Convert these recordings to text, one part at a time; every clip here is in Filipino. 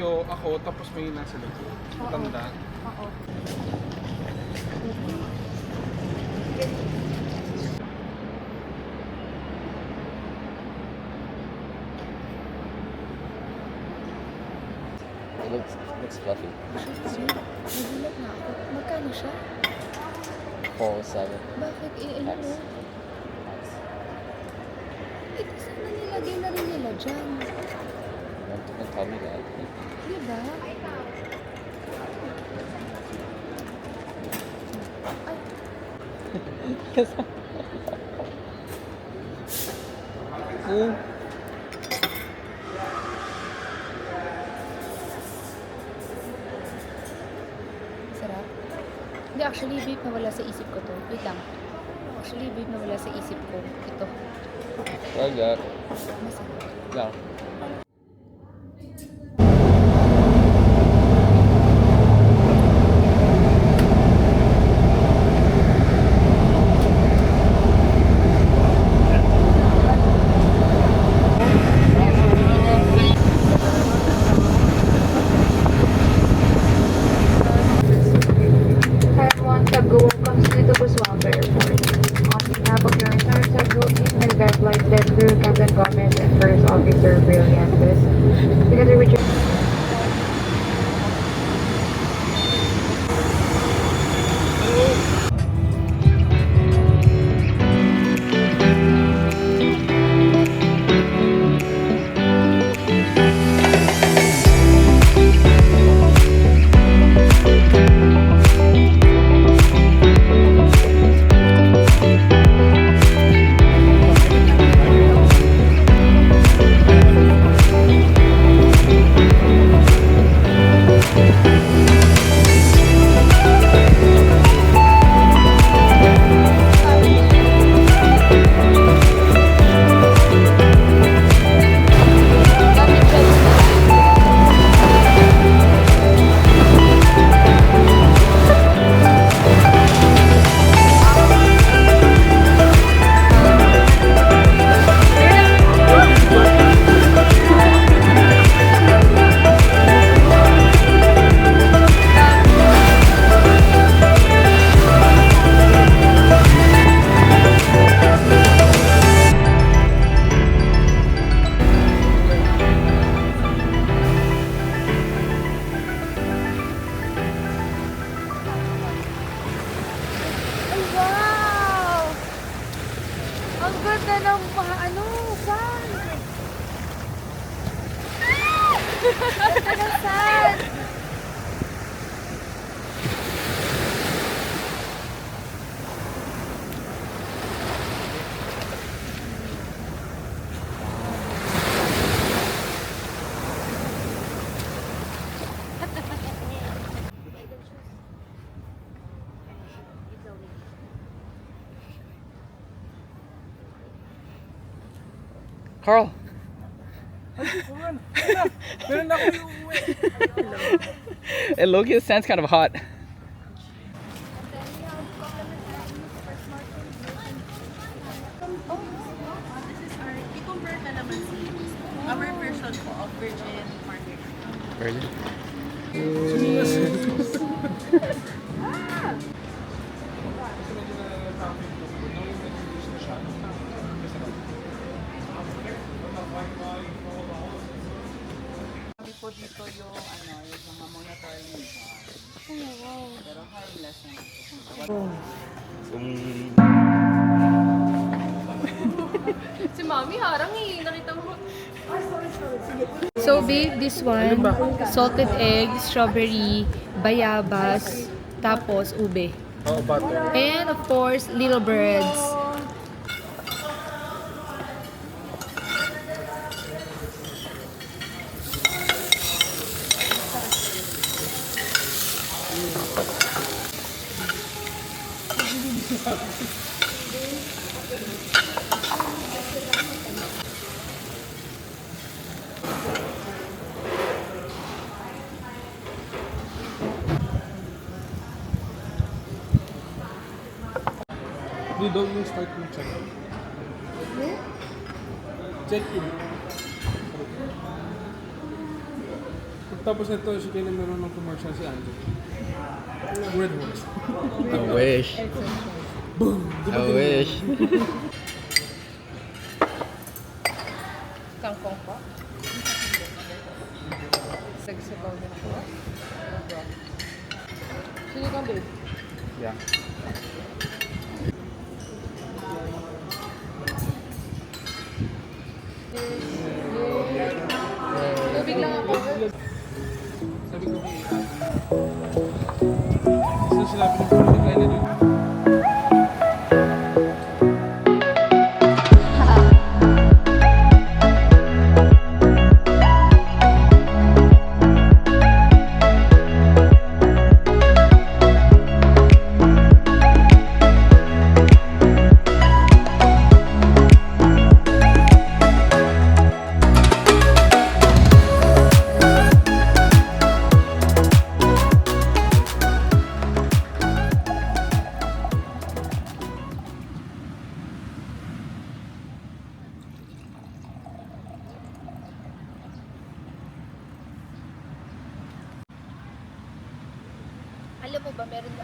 kayo, ako, tapos may nasa likod. Matanda. Oo. It looks fluffy. Nagulat na ako. Magkano siya? 407. Bakit? Ano mo? Sana nilagay na rin nila dyan. Don't tell me that. Diba? Ay, sarap. Hindi, actually, babe, nawala sa isip ko to. Wait lang. Actually, babe, nawala sa isip ko. Ito. Like that. Masarap. Yeah. Taiwan Taggo comes to the Busuanga Airport. On behalf of your entire Taggo team and their flight deck crew, Captain Gomez and First Officer Brilliantes, together with your Ay, wow! Ang ganda ng ano, sand! Ang ganda ng sand! Carl. Meron na ako yung uwi. Hey, Loki, the sand's kind of hot. Our version po of Virgin Market. Really? Kami po dito yung yung mga monitoring bar. Pero harmless na ito. Si Mami harang eh. Nakita mo. So babe, this one, salted egg, strawberry, bayabas, tapos ube. Oh, butter. And of course, little birds. Hindi daw yung start yung check-in. Check-in. Tapos ito, si Kaya meron ng commercial si Andrew. Red Horse. I wish. I wish. Kangkong pa. Sagsabaw na po. Sino kang babe? Yeah. Tubig lang ako. Sabi ko kay Ate. So sinabi ko kay Kaya na Alam mo ba, meron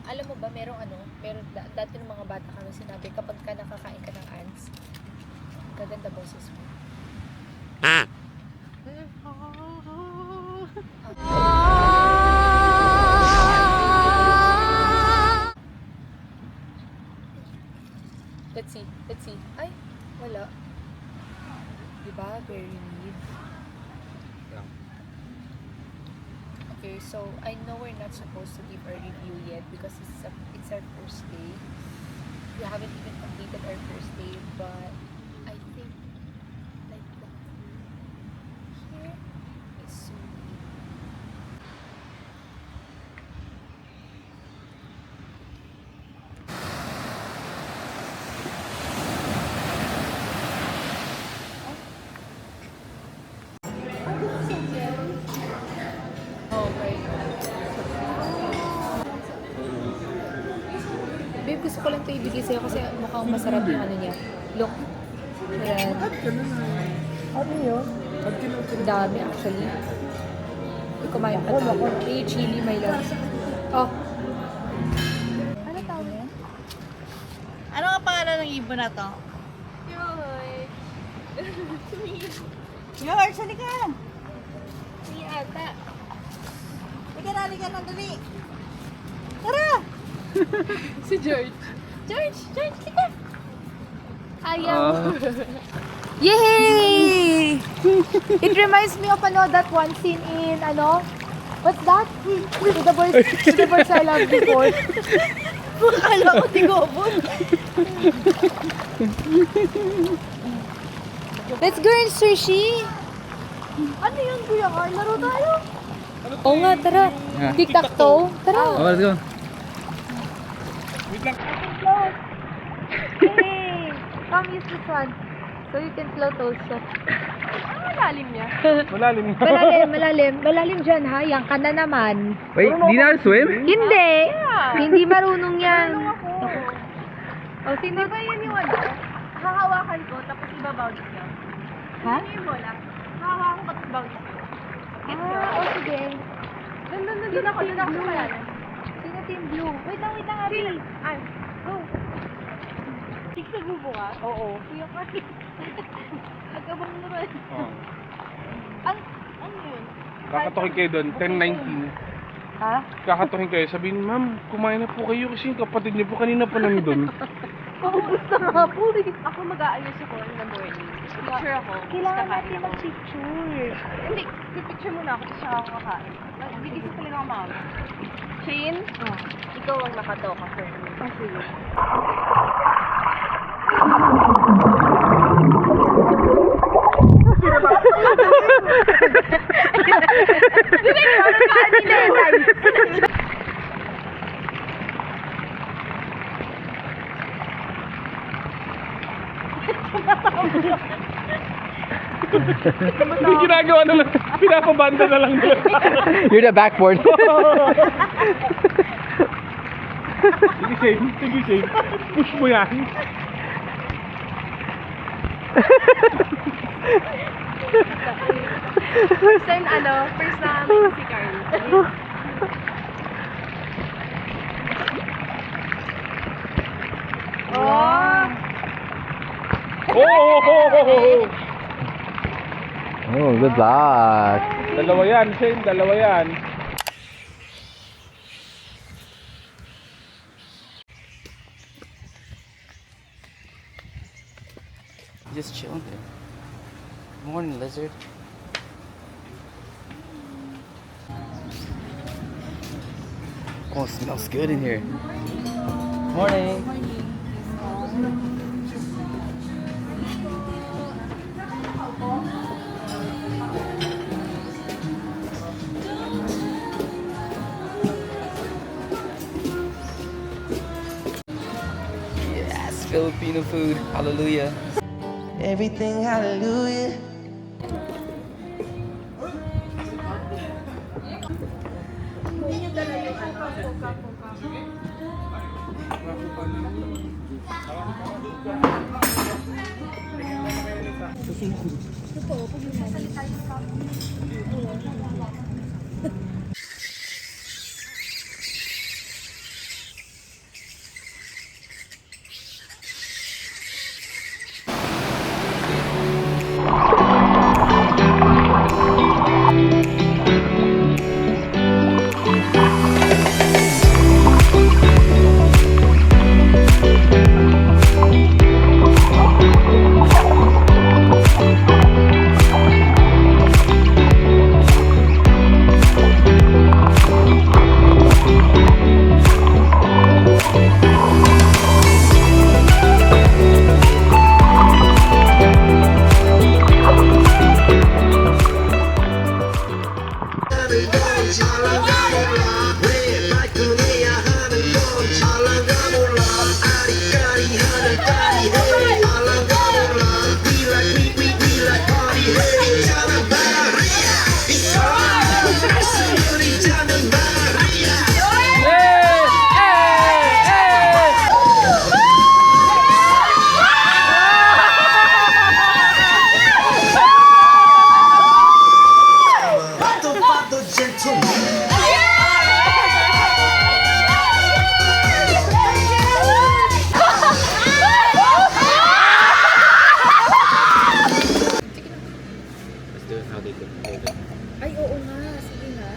alam mo ba, meron dati ng mga bata kami sinabi, kapag ka nakakain ka ng ants, gaganda boses mo. Let's see. Ay, wala. Diba? Very need. Okay, so I know we're not supposed to give a review yet because it's our first day. We haven't even completed our first day, but I think like the food here is so neat. Okay. Babe, gusto ko lang ito ibigay sa'yo kasi mukhang masarap yung ano niya. Look. Ayan. Ano yun? At Ang dami actually. Kumain pa tayo. May chili, may loves. Oh. Ano tawag yan? Ano ang pangalan ng ibon na to? George, halika! Si ata. Halika na, dali! Tara! Si George. George, halika! Ayaw. Yay! It reminds me of that one scene in what's that? To the birds I loved before. Akala ko tigobon. Let's go in sushi. Ano yun, Kuya Carl? Laro tayo. Oo nga, tara. Yeah. Tic-tac-toe. Tara. Oh, let's go. Wait lang. Hey, come use this one. So you can float also. Malalim niya. Malalim nga. Malalim dyan ha. Yan ka na naman. Wait, do you know how to swim? Hindi. Hindi marunong yan. O, sino ba yun yung ano? Hahawakan ko, tapos ibabounce niya. Ha? Ano yung bola? Hahawakan ko, tapos bounce niya. Sige. Doon ako sa malalim. Sino team blue? Wait lang, Ari. Ay, go. Tigsagubo ka? Oo. Kuya Kati. Nagkabang mo rin. Oh. Ano yun? Kakatukin kayo doon, 10:19. Ha? Kakatukin kayo, sabihin, ma'am, kumain na po kayo kasi yung kapatid niyo po kanina pa nandun. Gusto nga po. Ako mag-aayos ako in the morning. Picture ako. Kailangan kakain natin ako. mag-picture. Hindi, pipicture muna ako tapos siya ako kakain. Nagbibigay talaga ako mama. Shane? Ikaw ang nakatoka for me. Sige. Yung ginagawa na lang, pinapabanda na lang nila. You're the backboard. Sige, Shane. Push mo yan. First time, first namin si Carl. Oh! Oh! Oh, good luck. Dalawa yan, Shane. Dalawa yan. Just chilling there. Good morning, lizard. Oh, it smells good in here. Morning. Yes, Filipino food. Hallelujah. Everything, hallelujah. Let's do it how they hold it. Ay, oo nga. Sige nga.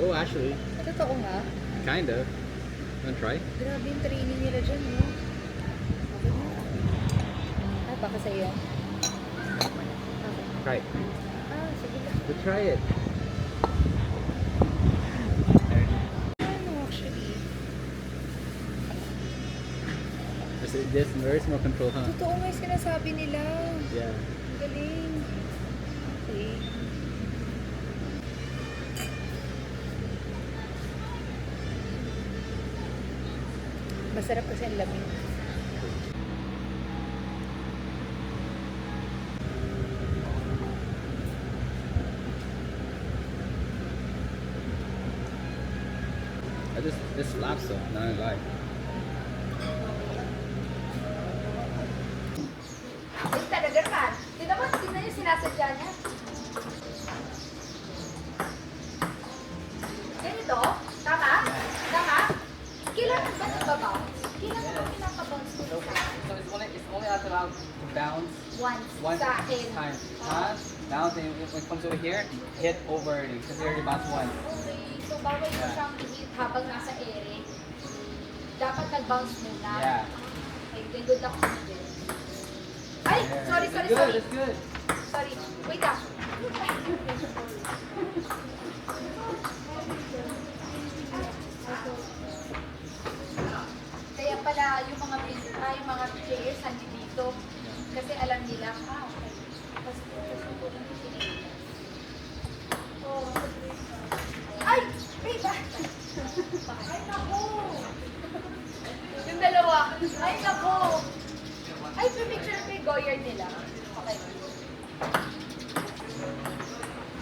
Oh, actually, Totoo nga. kind of. Wanna try? Grabe yung training nila dyan, no? Okay na. Ay, baka sa'yo. Okay. Try it. Ah, sige lang. Let's try it. Ano, actually? There's more control, huh? Totoo nga yung sinasabi nila. Yeah. Ang galing. Okay. Masarap kasi ang lamig. This slaps though, not gonna lie. Talaga naman. Tingnan yung sinasadya niya. Ganito? Tama? Tama? Kailangan ba nagbabounce? Kailangan ba pinapabounce ko sa So it's only allowed to bounce once sa akin? time. Bounce and when it comes over here, hit over already because you already bounced once. Okay. So, bawal ko siyang i-hit habang nasa ere. Dapat nag-bounce muna. Yeah. Okay, then good luck sa din. Ay! Sorry. Good, that's good. Sorry. Wait lang. Kaya pala yung mga chairs nandito dito. Kasi alam nila, okay. Kasi po lang yung pinili. Oh. Ay! Wait! Ay, naku! Yung dalawa. Ay, naku! Ay, picture ko yung Goyard nila. Okay.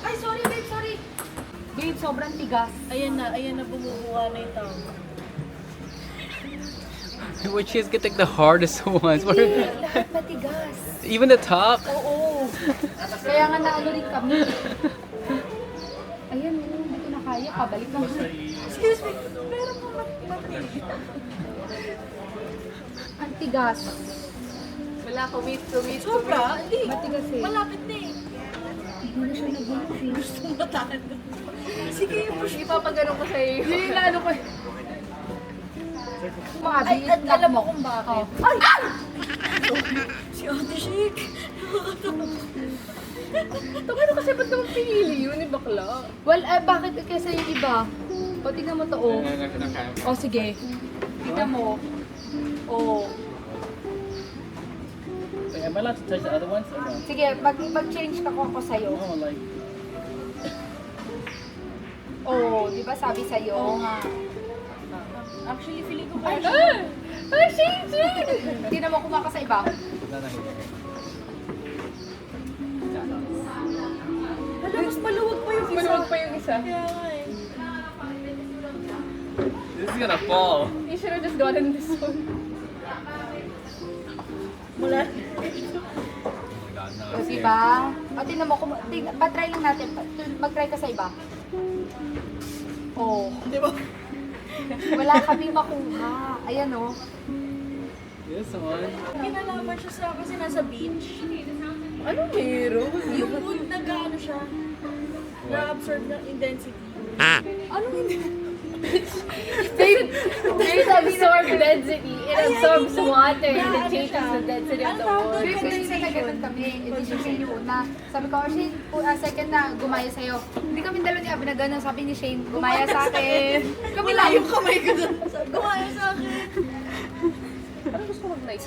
Ay, sorry, babe, sorry. Babe, sobrang tigas. Ayan na bumubuha na yung tao. Which is get like the hardest ones. Hindi, lahat matigas. Even the top. Oo. Kaya nga naano rin kami. Ayan, hindi ko na kaya. Pabalik na. Excuse me, pero po mati. Ang tigas. Wala, kumit. Sobra? Hindi. Matigas eh. Malapit na eh. Hindi na siya nag-feel. Gusto mataan. Sige, ipapagano ko sa'yo. Hindi na ano ko. Ay, at alam mo kung bakit. Ay! Si Ate Chic. Ano kasi ba't naman pinili yun ni bakla? Well, bakit kaysa yung iba? O, tingnan mo to, oh. O, sige. Tingnan mo. Oh. Wait, am I allowed to touch the other ones or no? Sige, mag-change ka ko ako sa'yo. Oh, like, Oh, di ba sabi sa'yo? Oo nga. Actually, feeling ko Ay, kaya ay, change! Hindi naman kumaka sa iba. Hala, mas maluwag pa yung isa. Maluwag pa yung isa. Kaya nga eh. this is gonna fall. You should have just gotten this one. Mula. O, diba? O, tingnan mo, patry lang natin. Mag-try ka sa iba. Oh. Di ba? Wala kami makuha. Ayan, oh. This one. Kinalaman siya sa kasi nasa beach. Ano meron? Yung wood nag-ano siya. Na-absorb ng intensity. Ano hindi? There's absorb density. It absorbs water and it changes the density of the water. Kasi nagkaganon kami. Hindi siya sa inyo una. Sabi ko, Shane, second na gumaya sa'yo. Hindi kami dalawa ni Abby na gano'n. Sabi ni Shane, gumaya sa akin. Kami Wala lang. yung kamay ko doon. Gumaya sa akin. Parang gusto mag-nice.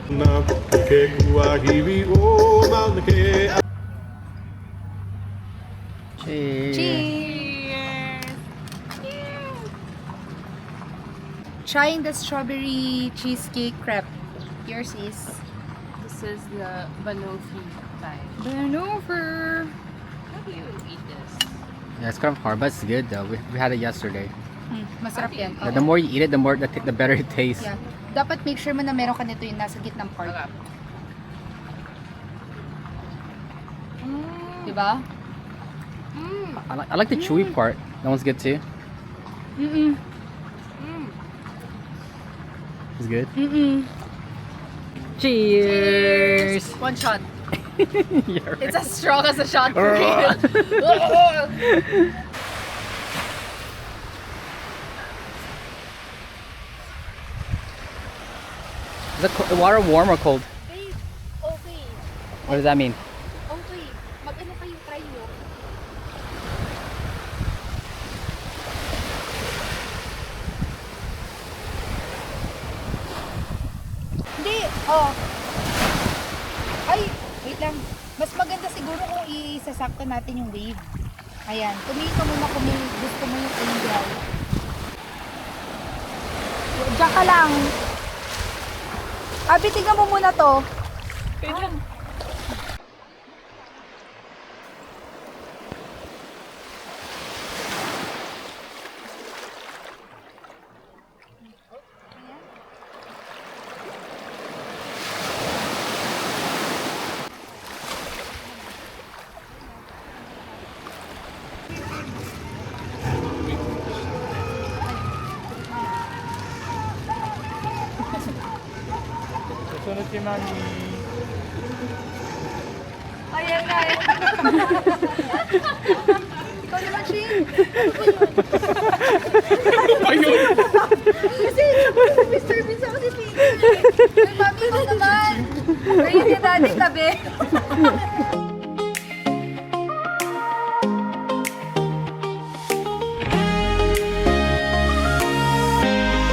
Na ke kuahiri o mauna ke Cheers! Trying the strawberry cheesecake crepe. Yours is? This is the Banoffee type. Banover. How do you eat this? Yeah, it's kind of hard, but it's good though. We had it yesterday. Masarap yan. The more you eat it, the better it tastes. Yeah. Dapat make sure mo na meron ka nito yung nasa gitnang part. Diba? I like the chewy part. That one's good too. It's good. Cheers! One shot. You're right. It's as strong as a shot for me. Is the water warm or cold? Babe, okay. What does that mean? Okay. Mag-ano kayo, try nyo. Hindi, oh. Ay, wait lang. Mas maganda siguro kung isasakto natin yung wave. Ayan, tumingin ka muna kung may gusto mo yung angel. Diyan ka lang. Abi, tingnan mo muna to. Wait lang. Susunod si Mami. Ayan na. Ikaw naman, Shane. Ayun! Kasi disturbance ako si Pete. Ay, mami ko naman. Ayun yung daddy tabi.